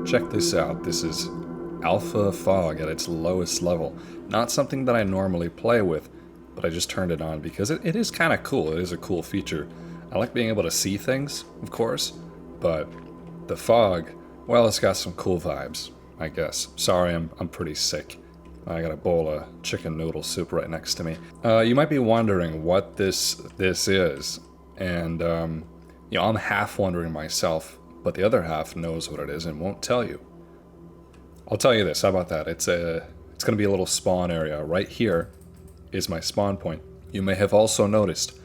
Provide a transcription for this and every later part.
Check this out. This is Alpha Fog at its lowest level. Not something that I normally play with, but I just turned it on because it is kind of cool. It is a cool feature. I like being able to see things, of course, but the fog, well, it's got some cool vibes, I guess. Sorry, I'm pretty sick. I got a bowl of chicken noodle soup right next to me. You might be wondering what this is, and I'm half wondering myself, but the other half knows what it is and won't tell you. I'll tell you this. How about that? It's gonna be a little spawn area. Right here is my spawn point. You may have also noticed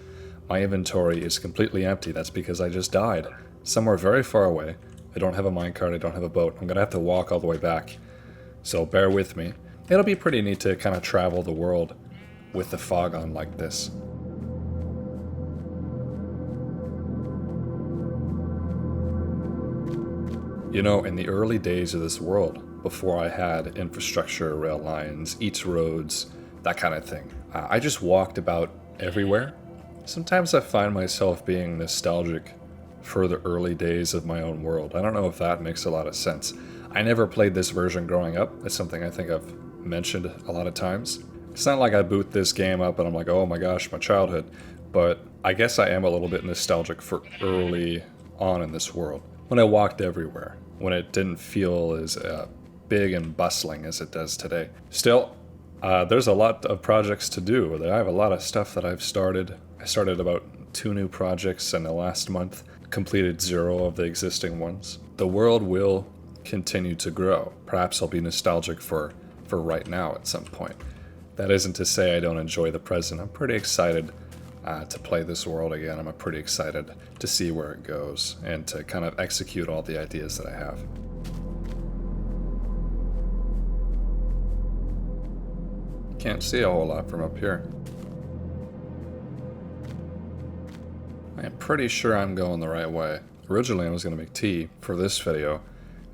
my inventory is completely empty. That's because I just died somewhere very far away. I don't have a minecart. I don't have a boat. I'm gonna have to walk all the way back. So bear with me. It'll be pretty neat to kind of travel the world with the fog on like this. You know, in the early days of this world, before I had infrastructure, rail lines, eats roads, that kind of thing, I just walked about everywhere. Sometimes I find myself being nostalgic for the early days of my own world. I don't know if that makes a lot of sense. I never played this version growing up. It's something I think I've mentioned a lot of times. It's not like I boot this game up and I'm like, oh my gosh, my childhood. But I guess I am a little bit nostalgic for early on in this world, when I walked everywhere, when it didn't feel as big and bustling as it does today. Still, there's a lot of projects to do. I have a lot of stuff that I've started. I started about 2 new projects in the last month, completed 0 of the existing ones. The world will continue to grow. Perhaps I'll be nostalgic for right now at some point. That isn't to say I don't enjoy the present. I'm pretty excited to play this world again. I'm pretty excited to see where it goes and to kind of execute all the ideas that I have. Can't see a whole lot from up here. I am pretty sure I'm going the right way. Originally I was going to make tea for this video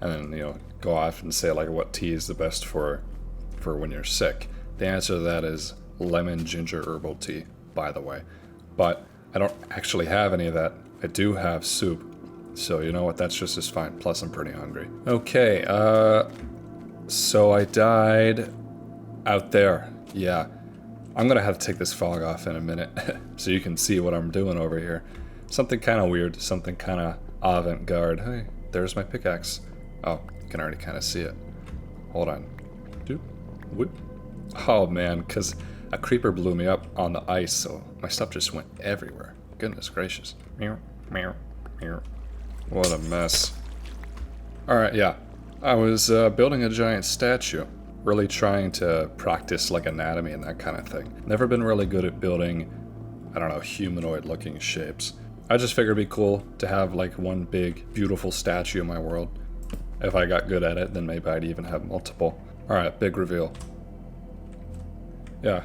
and then, go off and say like what tea is the best for when you're sick. The answer to that is lemon ginger herbal tea, by the way. But I don't actually have any of that. I do have soup. So you know what, that's just as fine. Plus I'm pretty hungry. Okay, so I died out there. Yeah. I'm gonna have to take this fog off in a minute so you can see what I'm doing over here. Something kind of weird, something kind of avant-garde. Hey, there's my pickaxe. Oh, you can already kind of see it. Hold on. Doop. Whoop. Oh man, because a creeper blew me up on the ice, so my stuff just went everywhere. Goodness gracious. Meow, meow, meow. What a mess. Alright, yeah. I was building a giant statue. Really trying to practice like anatomy and that kind of thing. Never been really good at building, I don't know, humanoid looking shapes. I just figured it'd be cool to have like one big, beautiful statue in my world. If I got good at it, then maybe I'd even have multiple. Alright, big reveal. Yeah.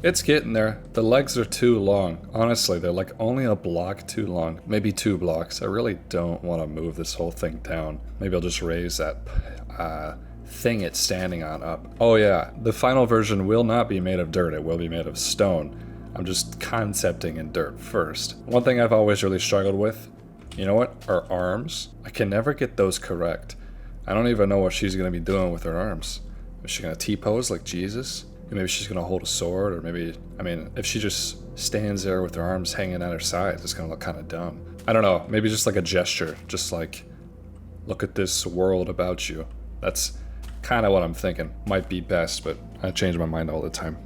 It's getting there. The legs are too long. Honestly, they're like only a block too long. Maybe 2 blocks. I really don't want to move this whole thing down. Maybe I'll just raise that thing it's standing on up. Oh yeah, the final version will not be made of dirt, it will be made of stone. I'm just concepting in dirt first. One thing I've always really struggled with, you know what, are arms. I can never get those correct. I don't even know what she's gonna be doing with her arms. Is she gonna T-pose like Jesus? Maybe she's gonna hold a sword, or maybe, if she just stands there with her arms hanging at her sides, it's gonna look kind of dumb. I don't know, maybe just like a gesture, just like, look at this world about you. That's kind of what I'm thinking. Might be best, but I change my mind all the time.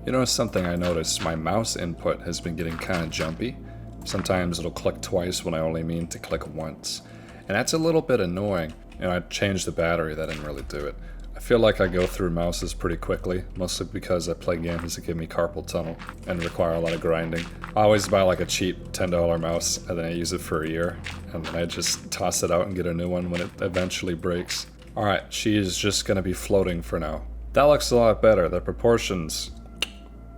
You know something I noticed? My mouse input has been getting kind of jumpy. Sometimes it'll click twice when I only mean to click once. And that's a little bit annoying. And I changed the battery, that didn't really do it. I feel like I go through mouses pretty quickly, mostly because I play games that give me carpal tunnel and require a lot of grinding. I always buy like a cheap $10 mouse and then I use it for a year. And then I just toss it out and get a new one when it eventually breaks. Alright, she is just gonna be floating for now. That looks a lot better. The proportions,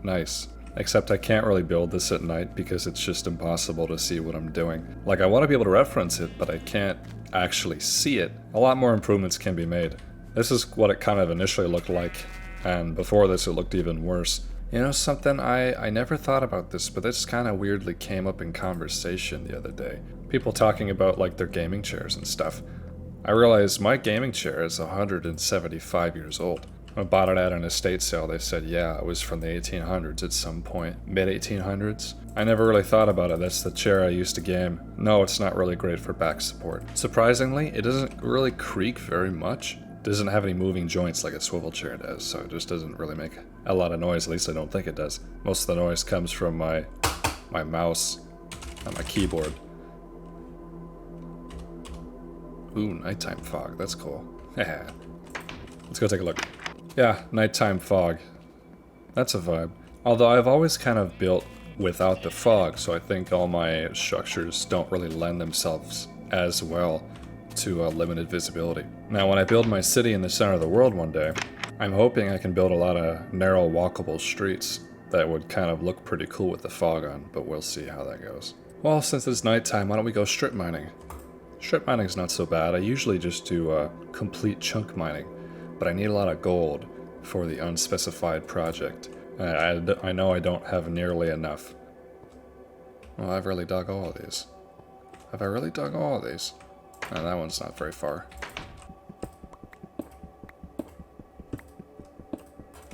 nice. Except I can't really build this at night because it's just impossible to see what I'm doing. Like, I want to be able to reference it, but I can't actually see it. A lot more improvements can be made. This is what it kind of initially looked like, and before this it looked even worse. You know something, I never thought about this, but this kind of weirdly came up in conversation the other day. People talking about like their gaming chairs and stuff. I realized my gaming chair is 175 years old. When I bought it at an estate sale, they said, yeah, it was from the 1800s at some point, mid-1800s. I never really thought about it. That's the chair I used to game. No, it's not really great for back support. Surprisingly, it doesn't really creak very much. It doesn't have any moving joints like a swivel chair does, so it just doesn't really make a lot of noise. At least I don't think it does. Most of the noise comes from my mouse and my keyboard. Ooh, nighttime fog. That's cool. Let's go take a look. Yeah, nighttime fog. That's a vibe. Although I've always kind of built without the fog, so I think all my structures don't really lend themselves as well to limited visibility. Now, when I build my city in the center of the world one day, I'm hoping I can build a lot of narrow, walkable streets that would kind of look pretty cool with the fog on, but we'll see how that goes. Well, since it's nighttime, why don't we go strip mining? Strip mining's not so bad. I usually just do complete chunk mining, but I need a lot of gold for the unspecified project. I know I don't have nearly enough. Well, I've really dug all of these. Have I really dug all of these? Oh, that one's not very far.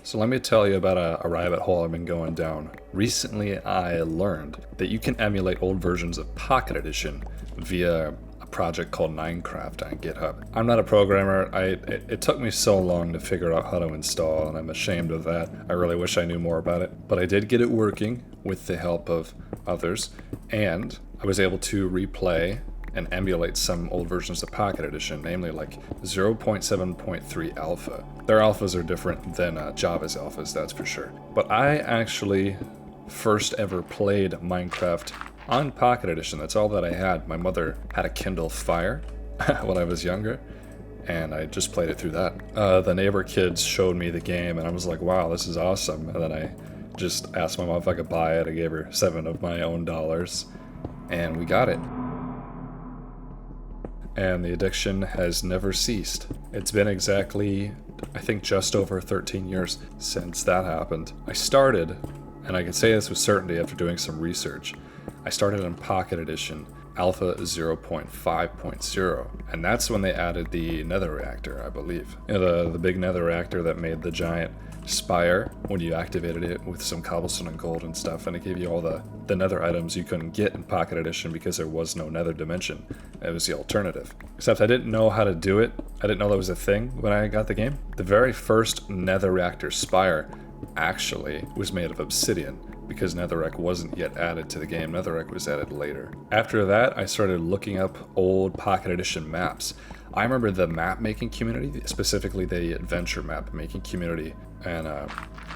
So let me tell you about a rabbit hole I've been going down. Recently I learned that you can emulate old versions of Pocket Edition via project called Minecraft on GitHub. I'm not a programmer. It took me so long to figure out how to install, and I'm ashamed of that. I really wish I knew more about it. But I did get it working with the help of others, and I was able to replay and emulate some old versions of Pocket Edition, namely like 0.7.3 alpha. Their alphas are different than Java's alphas, that's for sure. But I actually first ever played Minecraft on Pocket Edition. That's all that I had. My mother had a Kindle Fire when I was younger, and I just played it through that. The neighbor kids showed me the game, and I was like, wow, this is awesome. And then I just asked my mom if I could buy it. I gave her $7 of my own dollars, and we got it. And the addiction has never ceased. It's been exactly, I think, just over 13 years since that happened. I started, and I can say this with certainty after doing some research, I started in Pocket Edition Alpha 0.5.0, and that's when they added the nether reactor, I believe. You know, the big nether reactor that made the giant spire when you activated it with some cobblestone and gold and stuff, and it gave you all the nether items you couldn't get in Pocket Edition because there was no nether dimension. It was the alternative. Except I didn't know how to do it. I didn't know that was a thing when I got the game. The very first nether reactor spire actually was made of obsidian, because netherrack wasn't yet added to the game. Netherrack was added later. After that, I started looking up old Pocket Edition maps. I remember the map making community, specifically the adventure map making community, and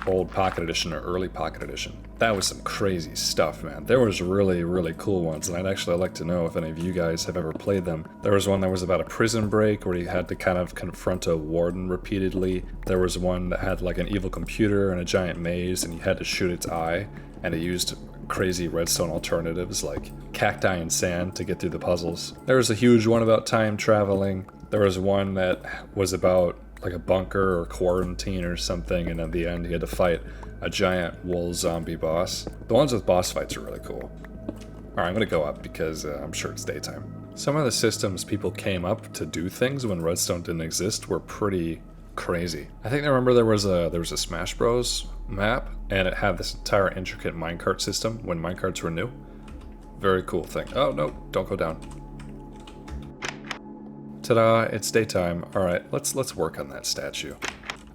old Pocket Edition or early Pocket Edition. That was some crazy stuff, man. There was really, really cool ones, and I'd actually like to know if any of you guys have ever played them. There was one that was about a prison break where you had to kind of confront a warden repeatedly. There was one that had like an evil computer and a giant maze, and you had to shoot its eye, and it used crazy redstone alternatives like cacti and sand to get through the puzzles. There was a huge one about time traveling. There was one that was about like a bunker or quarantine or something, and at the end you had to fight a giant wool zombie boss. The ones with boss fights are really cool. Alright, I'm gonna go up because I'm sure it's daytime. Some of the systems people came up to do things when redstone didn't exist were pretty crazy. I think I remember there was a Smash Bros map, and it had this entire intricate minecart system when minecarts were new. Very cool thing. Oh no, don't go down. Ta-da, it's daytime. Alright, let's work on that statue.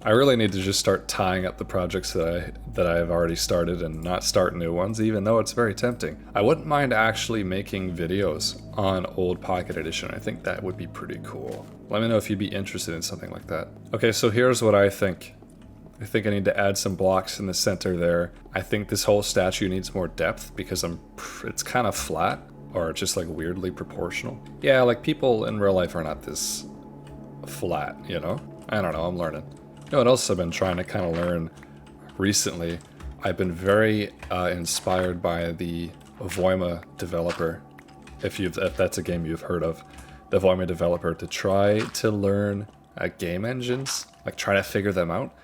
I really need to just start tying up the projects that I've already started and not start new ones, even though it's very tempting. I wouldn't mind actually making videos on old Pocket Edition. I think that would be pretty cool. Let me know if you'd be interested in something like that. Okay, so here's what I think. I think I need to add some blocks in the center there. I think this whole statue needs more depth because it's kind of flat, or just like weirdly proportional. Yeah, like people in real life are not this flat, you know? I don't know, I'm learning. You know what else I've been trying to kind of learn recently? I've been very inspired by the Voima developer, if that's a game you've heard of. The Voima developer, to try to learn game engines, like try to figure them out.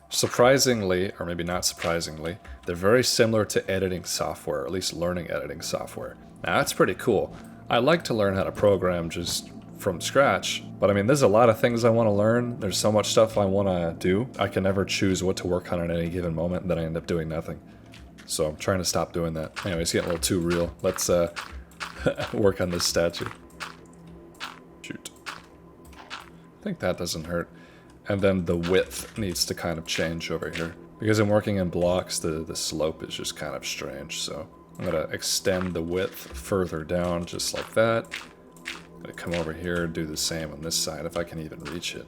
Surprisingly, or maybe not surprisingly, they're very similar to editing software, or at least learning editing software. Now that's pretty cool. I like to learn how to program just from scratch. But I mean, there's a lot of things I want to learn. There's so much stuff I want to do. I can never choose what to work on at any given moment, and then I end up doing nothing. So I'm trying to stop doing that. Anyway, it's getting a little too real. Let's work on this statue. Shoot. I think that doesn't hurt. And then the width needs to kind of change over here. Because I'm working in blocks, the slope is just kind of strange. So I'm going to extend the width further down just like that. I'm going to come over here and do the same on this side if I can even reach it.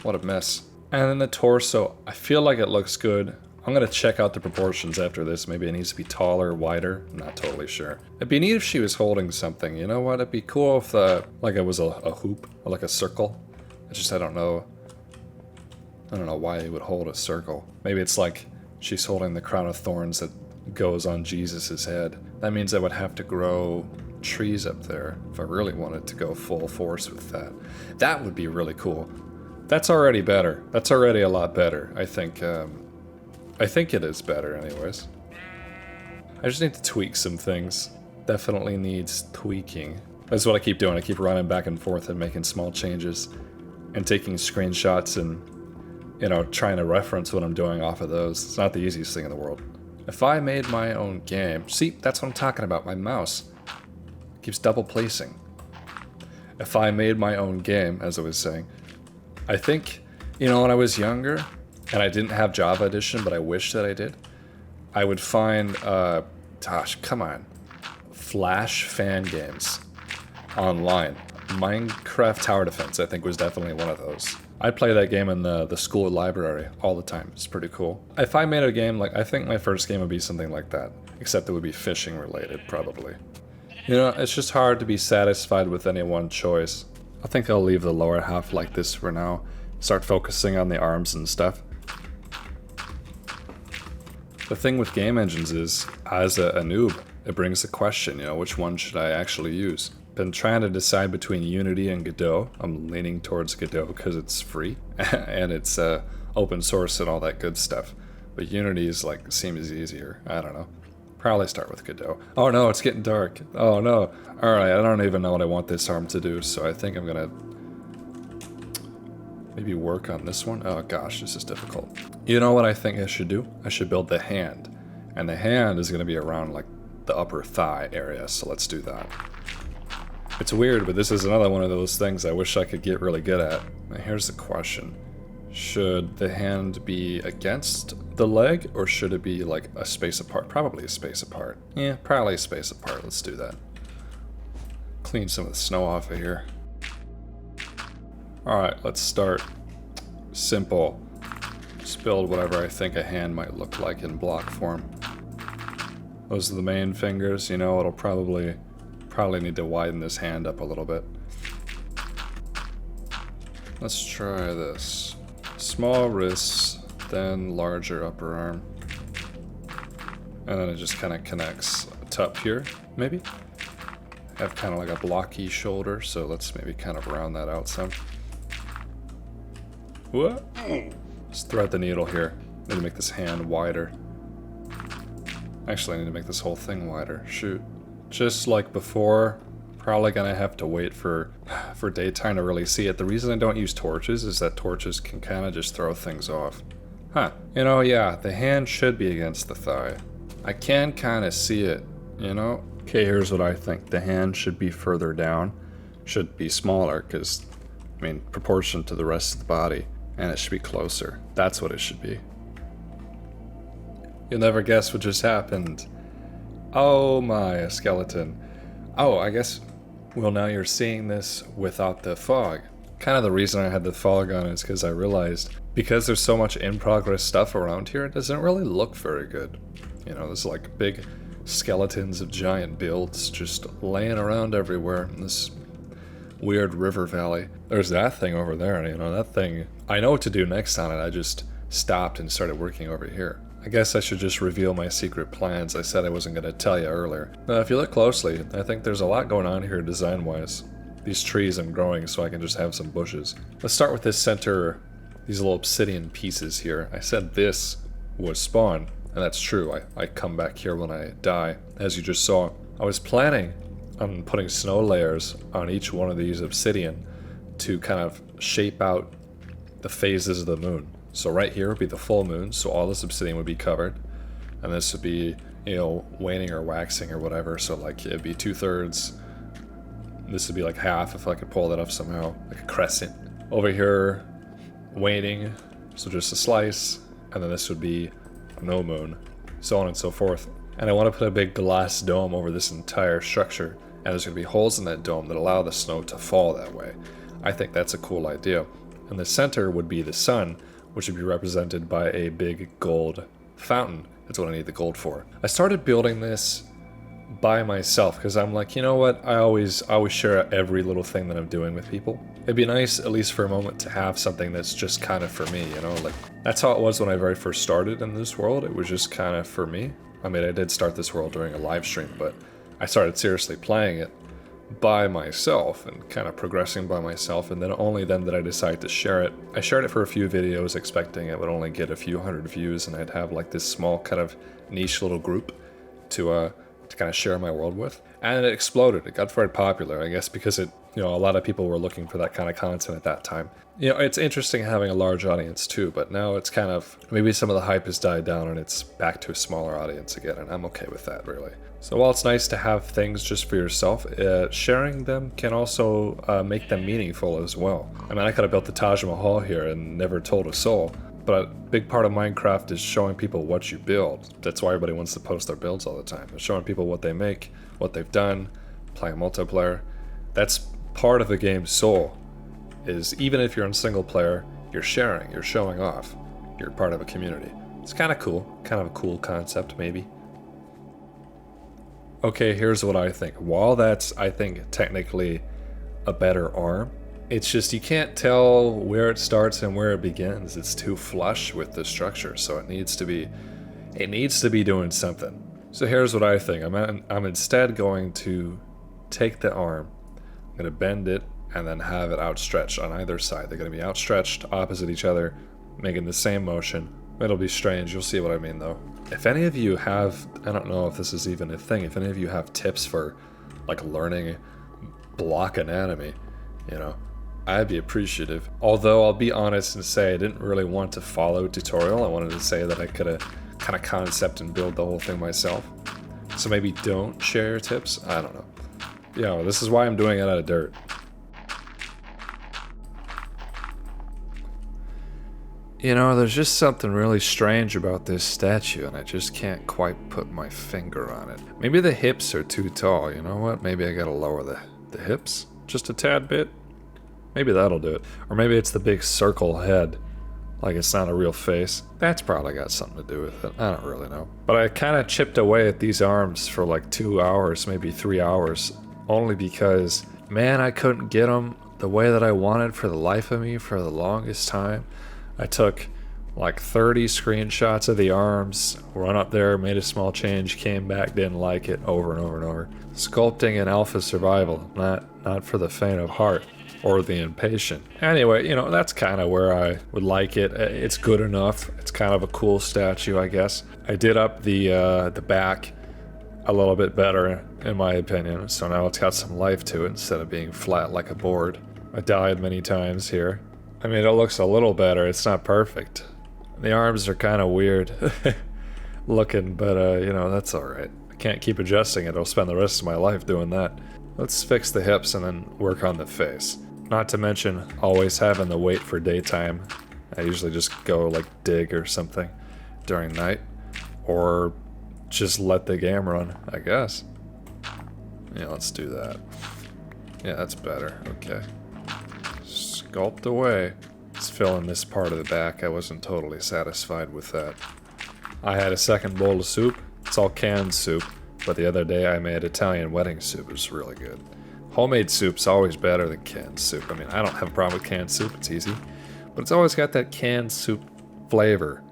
What a mess. And then the torso, I feel like it looks good. I'm going to check out the proportions after this. Maybe it needs to be taller, wider. I'm not totally sure. It'd be neat if she was holding something. You know what? It'd be cool if like it was a hoop or like a circle. I don't know. I don't know why he would hold a circle. Maybe it's like she's holding the crown of thorns that goes on Jesus's head. That means I would have to grow trees up there if I really wanted to go full force with that. That would be really cool. That's already better. That's already a lot better. I think it is better anyways. I just need to tweak some things. Definitely needs tweaking. That's what I keep doing. I keep running back and forth and making small changes and taking screenshots and, you know, trying to reference what I'm doing off of those. It's not the easiest thing in the world. If I made my own game... See, that's what I'm talking about. My mouse keeps double placing. If I made my own game, as I was saying, I think, you know, when I was younger, and I didn't have Java Edition, but I wish that I did, I would find, gosh, come on, Flash fan games online. Minecraft Tower Defense, I think, was definitely one of those. I'd play that game in the school library all the time. It's pretty cool. If I made a game, like, I think my first game would be something like that, except it would be fishing related, probably. You know, it's just hard to be satisfied with any one choice. I think I'll leave the lower half like this for now. Start focusing on the arms and stuff. The thing with game engines is, as a noob, it brings the question, you know, which one should I actually use? Been trying to decide between Unity and Godot. I'm leaning towards Godot because it's free and it's open source and all that good stuff. But Unity is like seems easier. I don't know. Probably start with Godot. Oh no, it's getting dark. Oh no. All right, I don't even know what I want this arm to do, so I think I'm gonna maybe work on this one. Oh gosh, this is difficult. You know what I think I should do? I should build the hand, and the hand is gonna be around like the upper thigh area. So let's do that. It's weird, but this is another one of those things I wish I could get really good at. Now here's the question. Should the hand be against the leg, or should it be like a space apart? Probably a space apart. Yeah, probably a space apart. Let's do that. Clean some of the snow off of here. Alright, let's start simple. Just build whatever I think a hand might look like in block form. Those are the main fingers, you know, it'll probably need to widen this hand up a little bit. Let's try this. Small wrists, then larger upper arm. And then it just kind of connects up here, maybe? Have kind of like a blocky shoulder, so let's maybe kind of round that out some. What? Let's thread the needle here. Need to make this hand wider. Actually, I need to make this whole thing wider. Shoot. Just like before, probably gonna have to wait for daytime to really see it. The reason I don't use torches is that torches can kind of just throw things off. Huh. You know, yeah, the hand should be against the thigh. I can kind of see it, you know? Okay, here's what I think. The hand should be further down. Should be smaller, because, I mean, proportion to the rest of the body. And it should be closer. That's what it should be. You'll never guess what just happened. Oh my, a skeleton. Oh, I guess, well, now you're seeing this without the fog. Kind of the reason I had the fog on is because I realized, because there's so much in-progress stuff around here, it doesn't really look very good. You know, there's like big skeletons of giant builds just laying around everywhere in this weird river valley. There's that thing over there, you know, that thing. I know what to do next on it, I just stopped and started working over here. I guess I should just reveal my secret plans. I said I wasn't going to tell you earlier. Now, if you look closely, I think there's a lot going on here design-wise. These trees I'm growing so I can just have some bushes. Let's start with this center, these little obsidian pieces here. I said this was spawn, and that's true. I come back here when I die, as you just saw. I was planning on putting snow layers on each one of these obsidian to kind of shape out the phases of the moon. So right here would be the full moon, so all this obsidian would be covered, and this would be, you know, waning or waxing or whatever, so like it'd be 2/3. This would be like half if I could pull that up somehow, like a crescent. Over here, waning, so just a slice, and then this would be no moon, so on and so forth. And I want to put a big glass dome over this entire structure, and there's going to be holes in that dome that allow the snow to fall that way. I think that's a cool idea. And the center would be the sun, which would be represented by a big gold fountain. That's what I need the gold for. I started building this by myself because I'm like, you know what? I always share every little thing that I'm doing with people. It'd be nice, at least for a moment, to have something that's just kind of for me, you know? Like, that's how it was when I very first started in this world. It was just kind of for me. I mean, I did start this world during a live stream, but I started seriously playing it by myself and kind of progressing by myself, and then only then did I decide to share it. I shared it for a few videos expecting it would only get a few hundred views and I'd have like this small kind of niche little group to kind of share my world with. And it exploded. It got very popular, I guess, because it, you know, a lot of people were looking for that kind of content at that time. You know, it's interesting having a large audience too, but now it's kind of, maybe some of the hype has died down and it's back to a smaller audience again, and I'm okay with that, really. So while it's nice to have things just for yourself, sharing them can also make them meaningful as well. I mean, I could have built the Taj Mahal here and never told a soul, but a big part of Minecraft is showing people what you build. That's why everybody wants to post their builds all the time. It's showing people what they make, what they've done, playing multiplayer. That's part of the game's soul, is even if you're in single player, you're sharing, you're showing off, you're part of a community. It's kind of cool, kind of a cool concept maybe. Okay, here's what I think. While that's, I think, technically a better arm, it's just you can't tell where it starts and where it begins. It's too flush with the structure, so it needs to be doing something. So here's what I think. I'm instead going to take the arm, I'm going to bend it, and then have it outstretched on either side. They're going to be outstretched opposite each other, making the same motion. It'll be strange, you'll see what I mean though. If any of you have, I don't know if this is even a thing, if any of you have tips for like learning block anatomy, you know, I'd be appreciative. Although I'll be honest and say I didn't really want to follow a tutorial. I wanted to say that I could have kind of concept and build the whole thing myself. So maybe don't share your tips, I don't know. You know, this is why I'm doing it out of dirt. You know, there's just something really strange about this statue, and I just can't quite put my finger on it. Maybe the hips are too tall, you know what? Maybe I gotta lower the hips just a tad bit. Maybe that'll do it. Or maybe it's the big circle head, like it's not a real face. That's probably got something to do with it. I don't really know. But I kind of chipped away at these arms for like 2 hours, maybe 3 hours, only because, man, I couldn't get them the way that I wanted for the life of me for the longest time. I took like 30 screenshots of the arms, run up there, made a small change, came back, didn't like it, over and over and over. Sculpting in alpha survival, not for the faint of heart or the impatient. Anyway, you know, that's kind of where I would like it. It's good enough. It's kind of a cool statue, I guess. I did up the back a little bit better, in my opinion, so now it's got some life to it instead of being flat like a board. I died many times here. I mean, it looks a little better. It's not perfect. The arms are kind of weird looking, but you know, that's alright. I can't keep adjusting it. I'll spend the rest of my life doing that. Let's fix the hips and then work on the face. Not to mention always having to wait for daytime. I usually just go like dig or something during night, or just let the game run, I guess. Yeah, let's do that. Yeah, that's better. Okay. Sculpt away. Let's fill in this part of the back. I wasn't totally satisfied with that. I had a second bowl of soup. It's all canned soup, but the other day I made Italian wedding soup. It was really good. Homemade soup's always better than canned soup. I mean, I don't have a problem with canned soup. It's easy. But it's always got that canned soup flavor.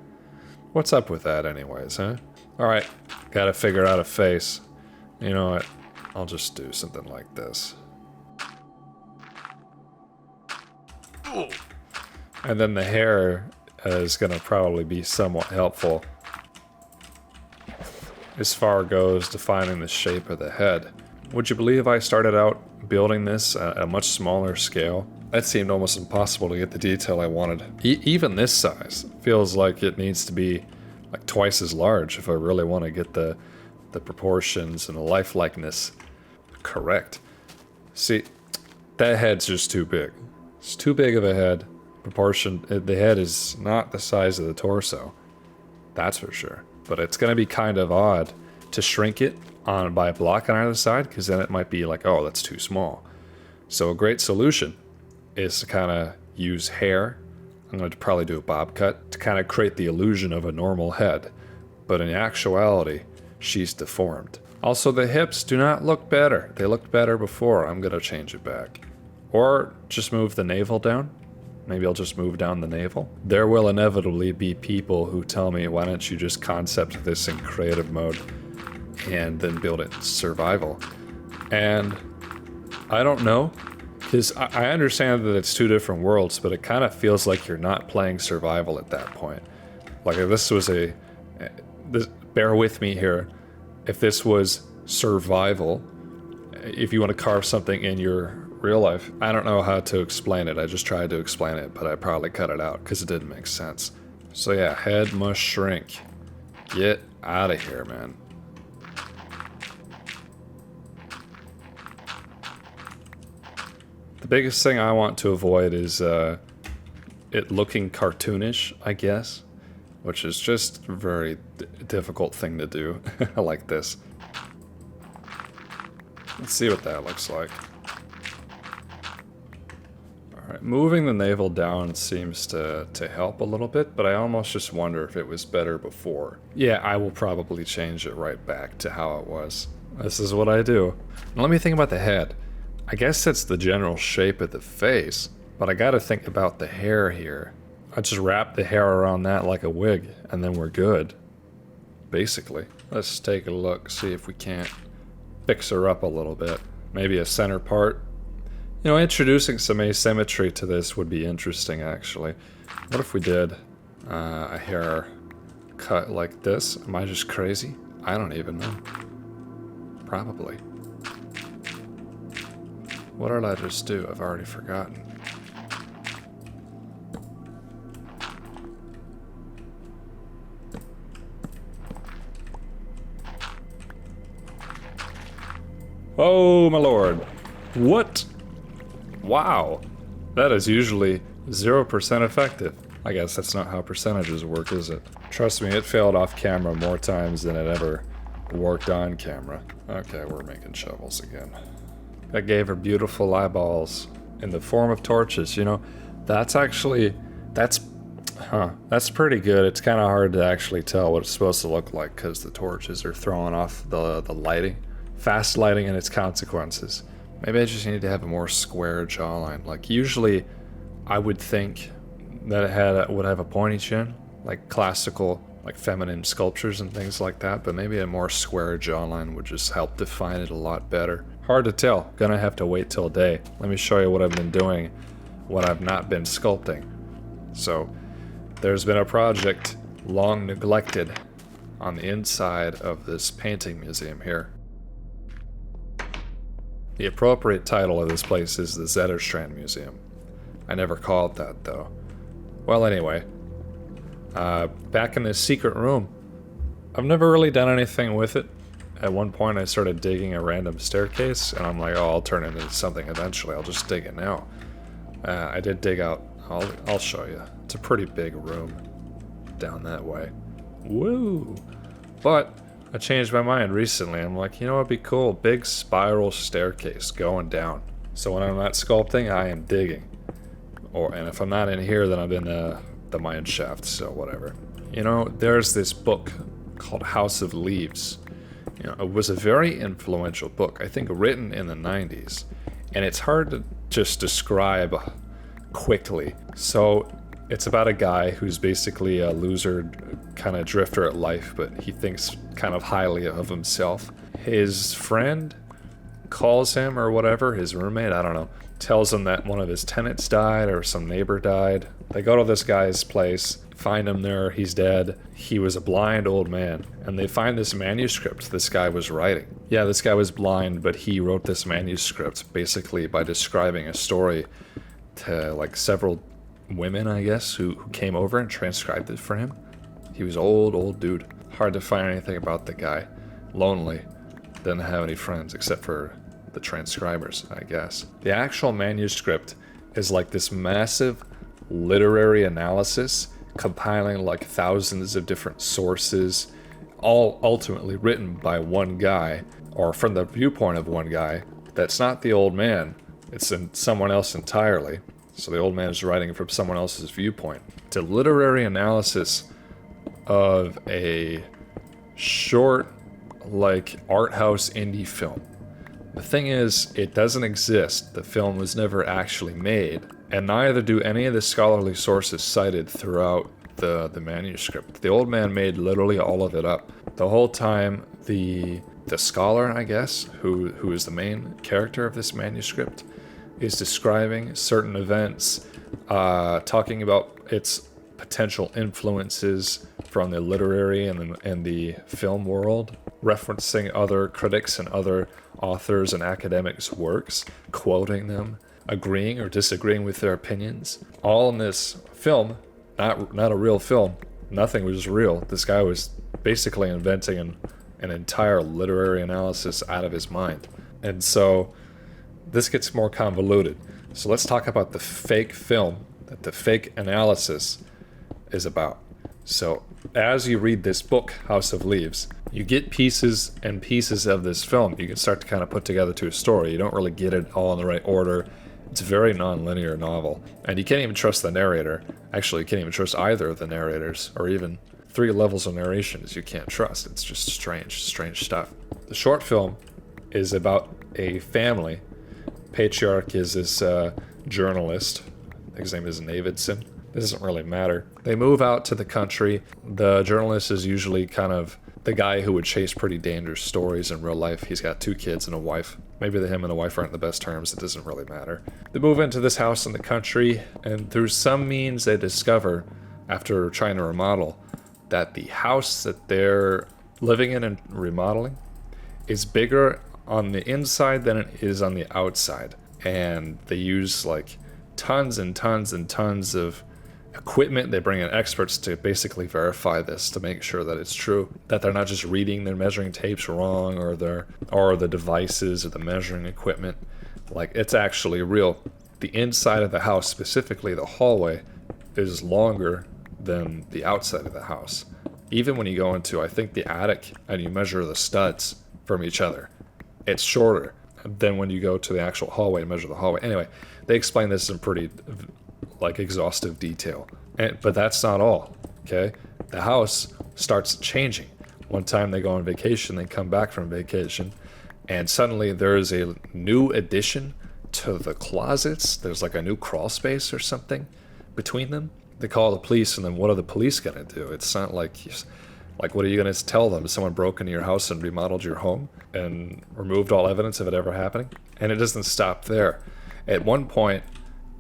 What's up with that anyways, huh? Alright, gotta figure out a face. You know what? I'll just do something like this. And then the hair is going to probably be somewhat helpful as far goes defining the shape of the head. Would you believe I started out building this at a much smaller scale? That seemed almost impossible to get the detail I wanted. Even this size feels like it needs to be like twice as large if I really want to get the proportions and the lifelikeness correct. See, that head's just too big. It's too big of a head. The head is not the size of the torso. That's for sure. But it's going to be kind of odd to shrink it by a block on either side, because then it might be like, oh, that's too small. So a great solution is to kind of use hair. I'm going to probably do a bob cut to kind of create the illusion of a normal head. But in actuality, she's deformed. Also, the hips do not look better. They looked better before. I'm going to change it back. Or just move the navel down. Maybe I'll just move down the navel. There will inevitably be people who tell me, why don't you just concept this in creative mode and then build it survival? And I don't know, because I understand that it's two different worlds, but it kind of feels like you're not playing survival at that point. Like if this was bear with me here, if this was survival, if you want to carve something in your real life, I don't know how to explain it. I just tried to explain it, but I probably cut it out because it didn't make sense. So yeah, head must shrink. Get out of here, man. The biggest thing I want to avoid is it looking cartoonish, I guess, which is just a very difficult thing to do. Like this. Let's see what that looks like. Alright, moving the navel down seems to help a little bit, but I almost just wonder if it was better before. Yeah, I will probably change it right back to how it was. This is what I do. Now let me think about the head. I guess that's the general shape of the face, but I gotta think about the hair here. I just wrap the hair around that like a wig, and then we're good. Basically. Let's take a look, see if we can't fix her up a little bit. Maybe a center part. You know, introducing some asymmetry to this would be interesting, actually. What if we did a hair cut like this? Am I just crazy? I don't even know. Probably. What did I just do? I've already forgotten. Oh, my lord. What? Wow. That is usually 0% effective. I guess that's not how percentages work, is it? Trust me, it failed off camera more times than it ever worked on camera. Okay, we're making shovels again. I gave her beautiful eyeballs in the form of torches, you know? That's actually... That's pretty good. It's kind of hard to actually tell what it's supposed to look like because the torches are throwing off the lighting. Fast lighting and its consequences. Maybe I just need to have a more square jawline. Like, usually I would think that it would have a pointy chin, like classical, like feminine sculptures and things like that, but maybe a more square jawline would just help define it a lot better. Hard to tell. Gonna have to wait till day. Let me show you what I've been doing when I've not been sculpting. So, there's been a project long neglected on the inside of this painting museum here. The appropriate title of this place is the Zetterstrand Museum. I never call it that, though. Well, anyway. Back in this secret room. I've never really done anything with it. At one point I started digging a random staircase, and I'm like, oh, I'll turn it into something eventually. I'll just dig it now. I did dig out... I'll show you. It's a pretty big room down that way. Woo! But... I changed my mind recently. I'm like, you know what'd be cool? Big spiral staircase going down. So when I'm not sculpting, I am digging. And if I'm not in here, then I'm in the mine shaft, so whatever. You know, there's this book called House of Leaves. You know, it was a very influential book, I think written in the 90s. And it's hard to just describe quickly. So it's about a guy who's basically a loser, kind of drifter at life, but he thinks kind of highly of himself. His friend calls him, or whatever, his roommate, I don't know, tells him that one of his tenants died or some neighbor died. They go to this guy's place, find him there. He's dead. He was a blind old man. And they find this manuscript this guy was writing. Yeah, this guy was blind, but he wrote this manuscript basically by describing a story to like several women, I guess, who came over and transcribed it for him. He was old dude. Hard to find anything about the guy. Lonely. Didn't have any friends except for the transcribers, I guess. The actual manuscript is like this massive literary analysis compiling like thousands of different sources, all ultimately written by one guy, or from the viewpoint of one guy. That's not the old man. It's in someone else entirely. So the old man is writing from someone else's viewpoint. It's a literary analysis of a short, like, art house indie film. The thing is, it doesn't exist. The film was never actually made, and neither do any of the scholarly sources cited throughout the manuscript. The old man made literally all of it up. The whole time, the scholar, I guess, who is the main character of this manuscript, is describing certain events, talking about its potential influences from the literary and the film world, referencing other critics and other authors and academics' works, quoting them, agreeing or disagreeing with their opinions. All in this film, not a real film. Nothing was real. This guy was basically inventing an entire literary analysis out of his mind. And so this gets more convoluted. So let's talk about the fake film that the fake analysis is about. So as you read this book, House of Leaves, you get pieces and pieces of this film. You can start to kind of put together to a story. You don't really get it all in the right order. It's a very non-linear novel. And you can't even trust the narrator. Actually, you can't even trust either of the narrators, or even 3 levels of narrations you can't trust. It's just strange stuff. The short film is about a family. Patriarch is this journalist. I think his name is Davidson. It doesn't really matter. They move out to the country. The journalist is usually kind of the guy who would chase pretty dangerous stories in real life. He's got 2 kids and a wife. Maybe him and the wife aren't the best terms. It doesn't really matter. They move into this house in the country, and through some means they discover, after trying to remodel, that the house that they're living in and remodeling is bigger on the inside than it is on the outside. And they use like tons and tons and tons of equipment. They bring in experts to basically verify this, to make sure that it's true, that they're not just reading their measuring tapes wrong, or the devices or the measuring equipment. Like, it's actually real. The inside of the house, specifically the hallway, is longer than the outside of the house. Even when you go into, I think, the attic and you measure the studs from each other, it's shorter than when you go to the actual hallway and measure the hallway. Anyway, they explain this in pretty exhaustive detail. But that's not all, okay? The house starts changing. One time they go on vacation, they come back from vacation, and suddenly there is a new addition to the closets. There's like a new crawl space or something between them. They call the police, and then what are the police gonna do? It's not like what are you gonna tell them? Someone broke into your house and remodeled your home and removed all evidence of it ever happening? And it doesn't stop there. At one point,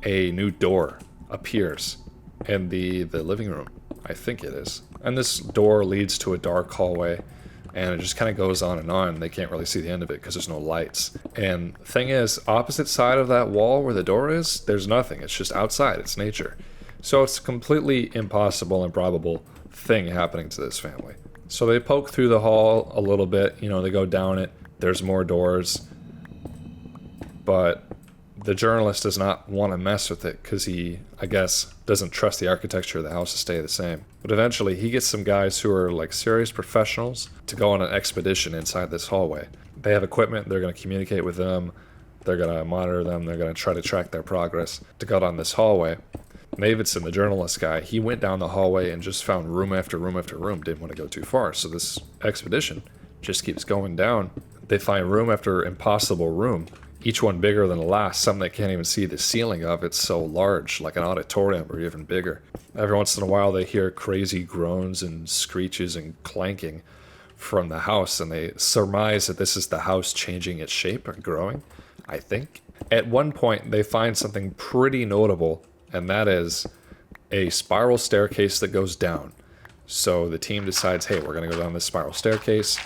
a new door appears in the living room, I think it is. And this door leads to a dark hallway, and it just kind of goes on and on. They can't really see the end of it because there's no lights. And the thing is, opposite side of that wall where the door is, there's nothing. It's just outside. It's nature. So it's a completely impossible, improbable thing happening to this family. So they poke through the hall a little bit. They go down it. There's more doors. But the journalist does not want to mess with it because he, I guess, doesn't trust the architecture of the house to stay the same. But eventually he gets some guys who are like serious professionals to go on an expedition inside this hallway. They have equipment. They're going to communicate with them. They're going to monitor them. They're going to try to track their progress to go down this hallway. Davidson, the journalist guy, he went down the hallway and just found room after room after room. Didn't want to go too far. So this expedition just keeps going down. They find room after impossible room, each one bigger than the last. Some they can't even see the ceiling of. It's so large, like an auditorium or even bigger. Every once in a while they hear crazy groans and screeches and clanking from the house, and they surmise that this is the house changing its shape or growing, I think. At one point they find something pretty notable, and that is a spiral staircase that goes down. So the team decides, hey, we're going to go down this spiral staircase.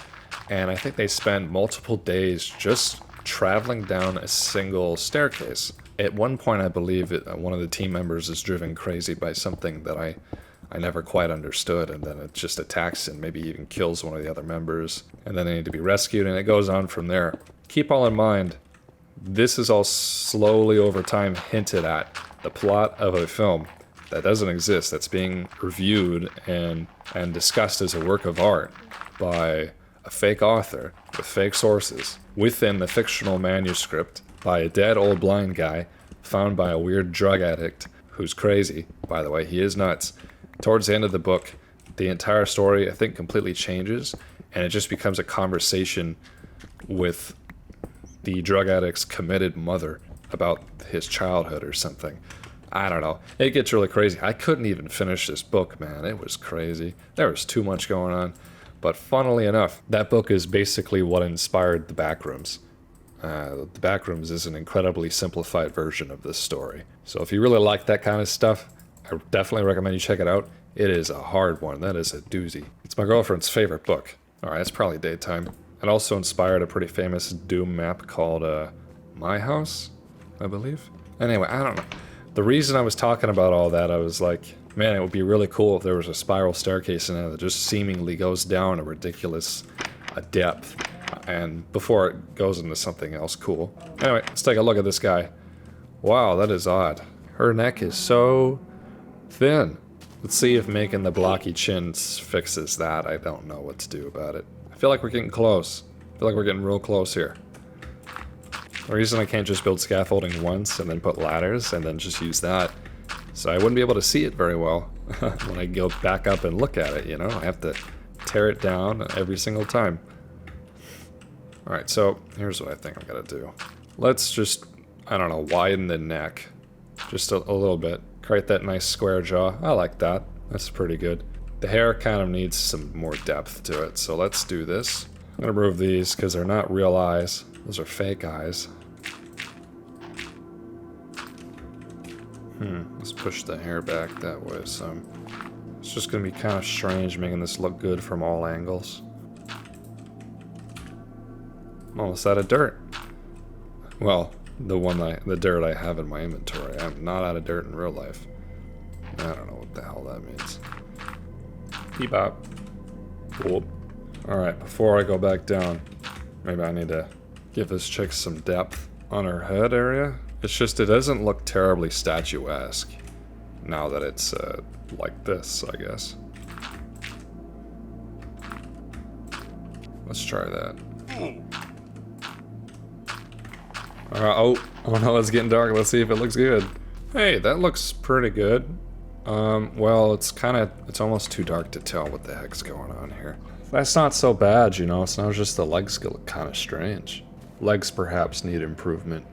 And I think they spend multiple days just traveling down a single staircase. At one point, I believe one of the team members is driven crazy by something that I never quite understood, and then it just attacks and maybe even kills one of the other members, and then they need to be rescued, and it goes on from there. Keep all in mind, this is all slowly over time hinted at. The plot of a film that doesn't exist, that's being reviewed and discussed as a work of art by a fake author with fake sources within the fictional manuscript by a dead old blind guy found by a weird drug addict who's crazy. By the way, he is nuts. Towards the end of the book, the entire story, I think, completely changes, and it just becomes a conversation with the drug addict's committed mother about his childhood or something. I don't know. It gets really crazy. I couldn't even finish this book, man. It was crazy. There was too much going on. But funnily enough, that book is basically what inspired The Backrooms. The Backrooms is an incredibly simplified version of this story. So if you really like that kind of stuff, I definitely recommend you check it out. It is a hard one. That is a doozy. It's my girlfriend's favorite book. Alright, it's probably daytime. It also inspired a pretty famous Doom map called My House, I believe. Anyway, I don't know. The reason I was talking about all that, I was like, man, it would be really cool if there was a spiral staircase in there that just seemingly goes down a ridiculous depth, and before it goes into something else cool. Anyway, let's take a look at this guy. Wow, that is odd. Her neck is so thin. Let's see if making the blocky chins fixes that. I don't know what to do about it. I feel like we're getting close. I feel like we're getting real close here. The reason I can't just build scaffolding once and then put ladders and then just use that, so I wouldn't be able to see it very well when I go back up and look at it, you know? I have to tear it down every single time. Alright, so here's what I think I'm gonna do. Let's just, I don't know, widen the neck. Just a little bit. Create that nice square jaw. I like that. That's pretty good. The hair kind of needs some more depth to it, so let's do this. I'm gonna remove these because they're not real eyes. Those are fake eyes. Let's push the hair back that way some. It's just gonna be kind of strange making this look good from all angles. I'm almost out of dirt. Well, the dirt I have in my inventory. I'm not out of dirt in real life. I don't know what the hell that means. Bebop. Whoop. Alright, before I go back down, maybe I need to give this chick some depth on her head area. It's just, it doesn't look terribly statuesque now that it's like this, I guess. Let's try that. Oh no, it's getting dark. Let's see if it looks good. Hey, that looks pretty good. Well, it's almost too dark to tell what the heck's going on here. That's not so bad, you know. It's not just the legs look kind of strange. Legs perhaps need improvement.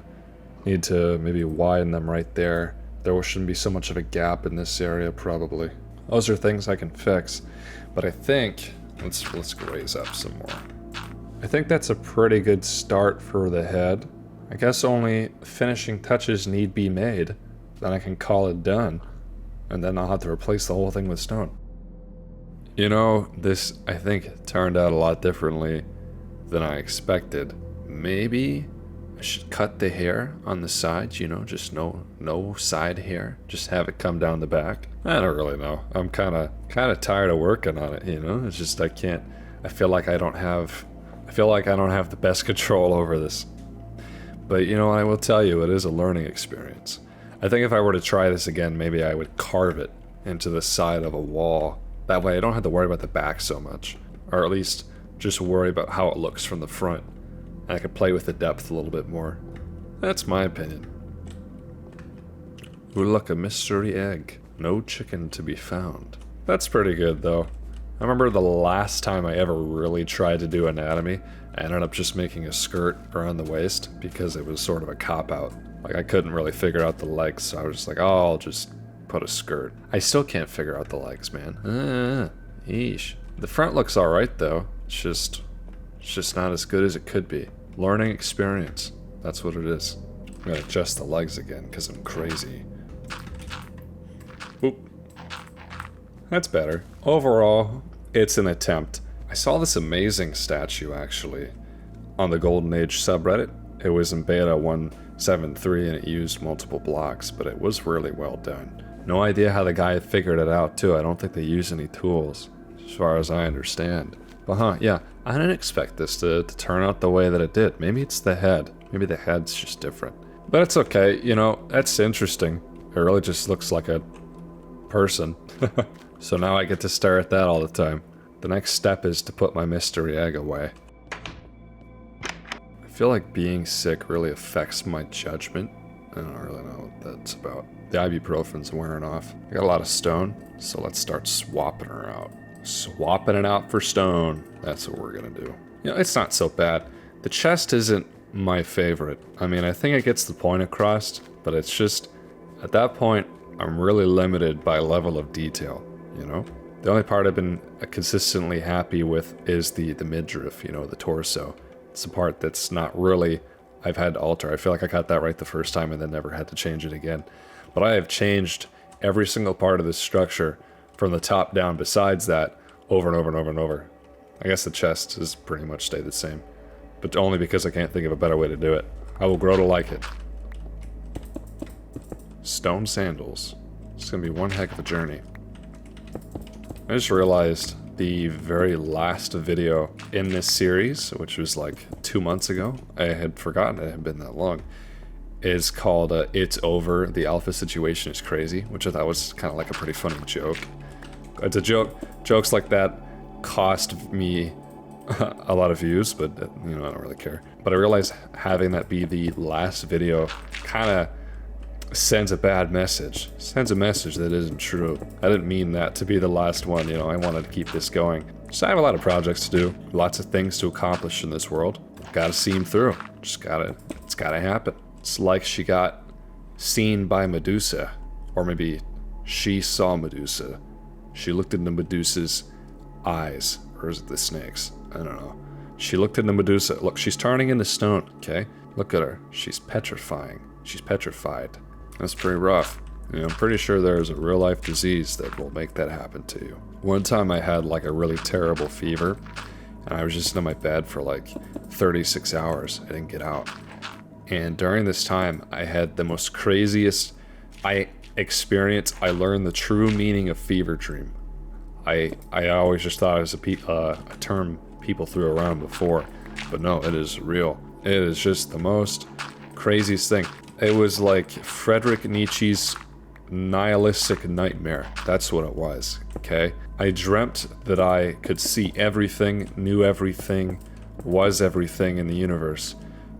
Need to maybe widen them right there. There shouldn't be so much of a gap in this area, probably. Those are things I can fix. But I think, let's raise up some more. I think that's a pretty good start for the head. I guess only finishing touches need be made. Then I can call it done. And then I'll have to replace the whole thing with stone. You know, this, I think, turned out a lot differently than I expected. Maybe I should cut the hair on the sides, you know, just no side hair. Just have it come down the back. I don't really know. I'm kind of tired of working on it, you know? It's just I feel like I don't have the best control over this. But you know what, I will tell you, it is a learning experience. I think if I were to try this again, maybe I would carve it into the side of a wall. That way I don't have to worry about the back so much. Or at least just worry about how it looks from the front. And I could play with the depth a little bit more. That's my opinion. Ooh, look, a mystery egg. No chicken to be found. That's pretty good though. I remember the last time I ever really tried to do anatomy, I ended up just making a skirt around the waist because it was sort of a cop-out. Like, I couldn't really figure out the legs, so I was just like, oh, I'll just put a skirt. I still can't figure out the legs, man. Yeesh. The front looks alright, though. It's just not as good as it could be. Learning experience. That's what it is. I'm gonna adjust the legs again, because I'm crazy. Oop. That's better. Overall, it's an attempt. I saw this amazing statue, actually, on the Golden Age subreddit. It was in beta 1.7.3 and it used multiple blocks, but it was really well done. No idea how the guy figured it out, too. I don't think they use any tools, as far as I understand. But yeah, I didn't expect this to turn out the way that it did. Maybe it's the head. Maybe the head's just different. But it's okay, you know, that's interesting. It really just looks like a person. So now I get to stare at that all the time. The next step is to put my mystery egg away. I feel like being sick really affects my judgment. I don't really know what that's about. The ibuprofen's wearing off. I got a lot of stone, so let's start swapping her out. Swapping it out for stone. That's what we're gonna do. You know, it's not so bad. The chest isn't my favorite. I mean, I think it gets the point across, but it's just, at that point, I'm really limited by level of detail, you know? The only part I've been consistently happy with is the midriff, you know, the torso. It's the part that's not really, I've had to alter. I feel like I got that right the first time and then never had to change it again. But I have changed every single part of this structure from the top down besides that over and over and over and over. I guess the chest has pretty much stayed the same, but only because I can't think of a better way to do it. I will grow to like it. Stone sandals. It's gonna be one heck of a journey. I just realized the very last video in this series, which was like 2 months ago, I had forgotten it had been that long, is called It's Over, the alpha situation is crazy, which I thought was kind of like a pretty funny joke. It's a joke. Jokes like that cost me a lot of views, but you know, I don't really care. But I realized having that be the last video kind of sends a bad message. Sends a message that isn't true. I didn't mean that to be the last one, you know, I wanted to keep this going. So I have a lot of projects to do, lots of things to accomplish in this world. Gotta see them through. It's gotta happen. It's like she got seen by Medusa, or maybe she saw Medusa. She looked into Medusa's eyes, or is it the snakes? I don't know. She looked into Medusa. Look, she's turning into stone, okay? Look at her. She's petrifying. She's petrified. That's pretty rough. You know, I'm pretty sure there's a real-life disease that will make that happen to you. One time I had like a really terrible fever, and I was just in my bed for like 36 hours. I didn't get out. And during this time, I had the most craziest experience. I learned the true meaning of fever dream. I always just thought it was a term people threw around before, but no, it is real. It is just the most craziest thing. It was like Friedrich Nietzsche's nihilistic nightmare. That's what it was, okay? I dreamt that I could see everything, knew everything, was everything in the universe,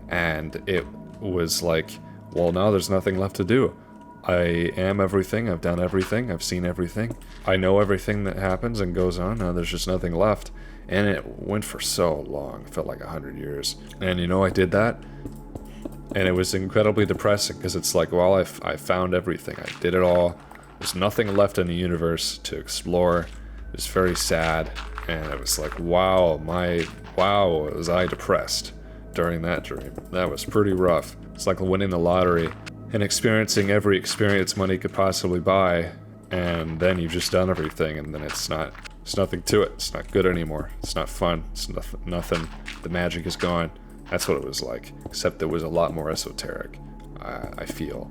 and it was like, well, now there's nothing left to do. I am everything, I've done everything, I've seen everything. I know everything that happens and goes on, now there's just nothing left. And it went for so long, it felt like 100 years. And you know, I did that, and it was incredibly depressing, because it's like, well, I found everything, I did it all. There's nothing left in the universe to explore. It was very sad, and it was like, wow, was I depressed during that dream. That was pretty rough. It's like winning the lottery and experiencing every experience money could possibly buy, and then you've just done everything, and then it's nothing to it. It's not good anymore. It's not fun. It's nothing. The magic is gone. That's what it was like, except it was a lot more esoteric, I feel.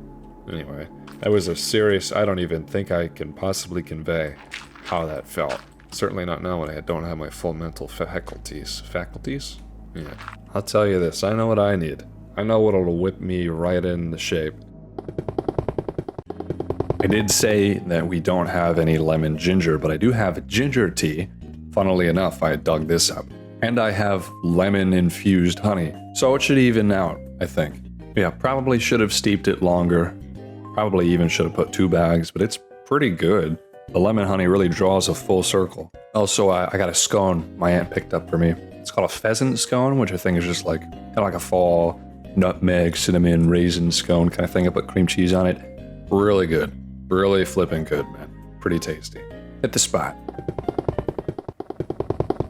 Anyway, that was a serious, I don't even think I can possibly convey how that felt. Certainly not now when I don't have my full mental faculties. Faculties? Yeah. I'll tell you this, I know what I need. I know what'll whip me right in the shape. I did say that we don't have any lemon ginger, but I do have ginger tea. Funnily enough, I dug this up. And I have lemon-infused honey. So it should even out, I think. Yeah, probably should have steeped it longer. Probably even should have put 2 bags, but it's pretty good. The lemon honey really draws a full circle. Also, I got a scone my aunt picked up for me. It's called a pheasant scone, which I think is just like kind of like a fall nutmeg, cinnamon, raisin scone kind of thing. I put cream cheese on it. Really good. Really flipping good, man. Pretty tasty. Hit the spot.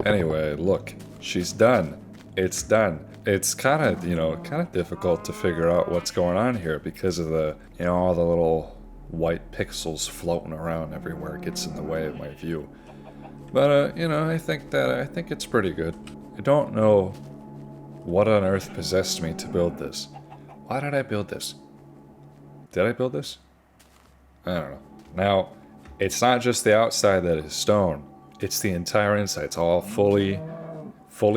Anyway, look. She's done. It's done. It's kind of, kind of difficult to figure out what's going on here because of the, all the little white pixels floating around everywhere. It gets in the way of my view. But, you know, I think it's pretty good. I don't know what on earth possessed me to build this. Why did I build this? Did I build this? I don't know. Now, it's not just the outside that is stone. It's the entire inside. It's all fully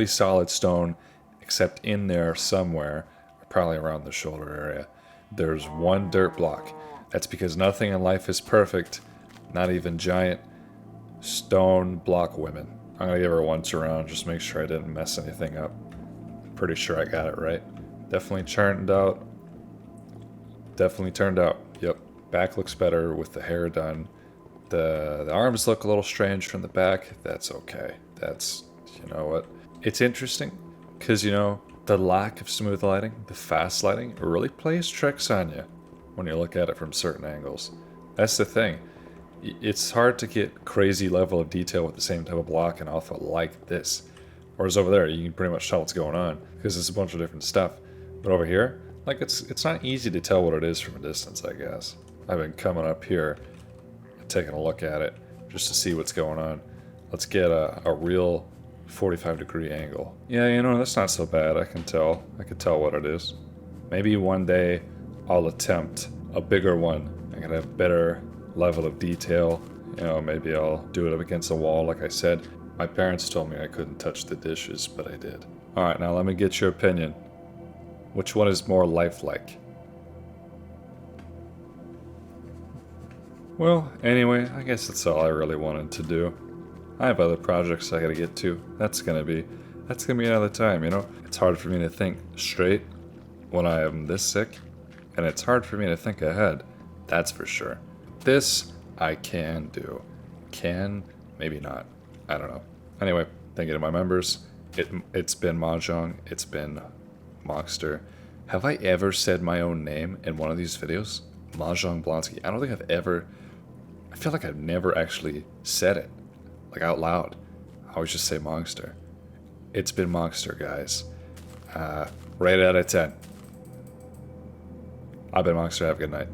solid stone, except in there somewhere, probably around the shoulder area, there's one dirt block. That's because nothing in life is perfect, not even giant stone block women. I'm gonna give her once around, just make sure I didn't mess anything up. Pretty sure I got it right. Definitely turned out. Yep. Back looks better with the hair done. The arms look a little strange from the back. That's okay. That's, you know what? It's interesting because, you know, the lack of smooth lighting, the fast lighting, really plays tricks on you when you look at it from certain angles. That's the thing. It's hard to get crazy level of detail with the same type of block and alpha like this. Whereas over there, you can pretty much tell what's going on because it's a bunch of different stuff. But over here, like it's not easy to tell what it is from a distance, I guess. I've been coming up here and taking a look at it just to see what's going on. Let's get a real 45-degree angle. Yeah, you know, that's not so bad. I can tell what it is. Maybe one day I'll attempt a bigger one. I can have better level of detail. You know, maybe I'll do it up against the wall like I said. My parents told me I couldn't touch the dishes, but I did. Alright, now let me get your opinion. Which one is more lifelike? Well, anyway, I guess that's all I really wanted to do. I have other projects I gotta get to. That's gonna be another time, you know? It's hard for me to think straight when I am this sick, and it's hard for me to think ahead. That's for sure. This, I can do. Can, maybe not. I don't know. Anyway, thank you to my members. It's been Mahjong. It's been Monster. Have I ever said my own name in one of these videos? Mahjong Blonsky. I don't think I've ever... I feel like I've never actually said it. Like out loud. I always just say Monster. It's been Monster, guys. Rate out of 10. I've been Monster. Have a good night.